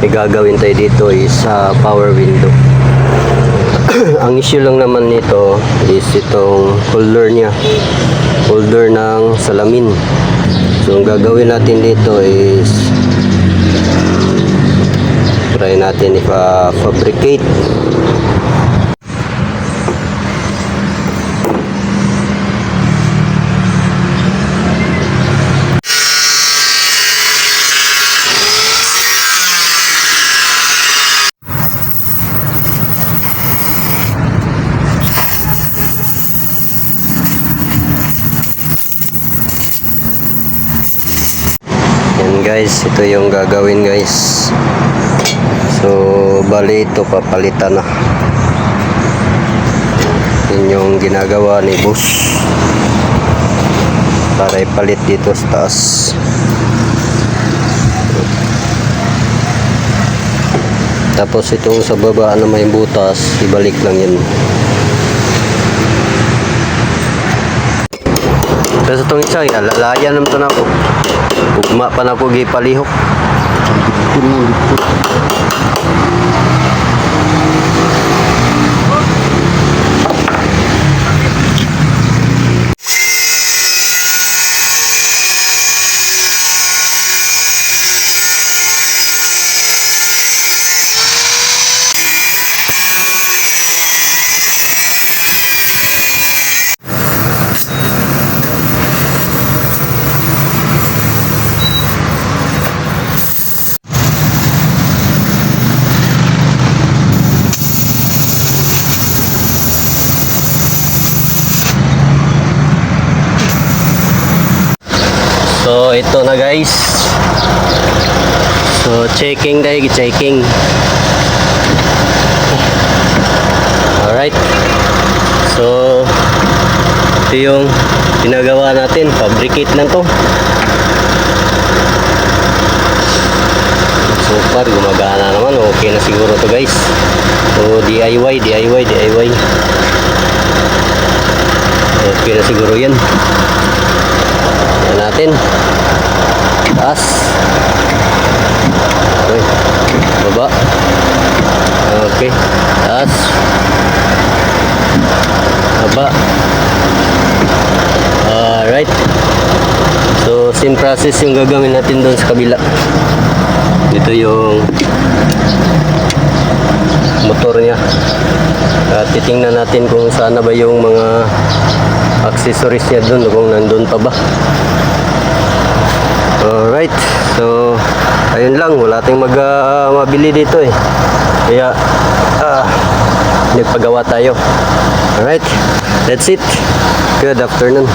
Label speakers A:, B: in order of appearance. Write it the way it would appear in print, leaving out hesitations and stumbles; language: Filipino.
A: may gagawin tayo dito is power window. Ang issue lang naman nito is itong holder niya, holder ng salamin. So ang gagawin natin dito is try natin ipa-fabricate. Guys, ito yung gagawin guys. So bali ito papalitan na. Yun yung ginagawa ni boss para ipalit dito sa taas. Tapos itong sa baba na may butas, ibalik lang yun. Tapos itong isa, lalayan naman ito na ako. Ugma pa na ako gipalihok. So ito na guys. So checking tayo, checking. Alright. So ito yung ginagawa natin, fabricate na to. So far gumagana naman, okay na siguro to guys. So DIY. Okay na siguro yan. Yan natin. Taas. Okay. Baba. Okay. Taas. Baba. Alright. So same process yung gagawin natin doon sa kabila. Dito yung motor niya. Titingnan natin kung saan na ba yung mga accessories niya doon, kung nandun pa ba. Alright, so ayun lang, wala tayong mabili dito eh, kaya nagpagawa tayo. Alright, that's it. Good afternoon.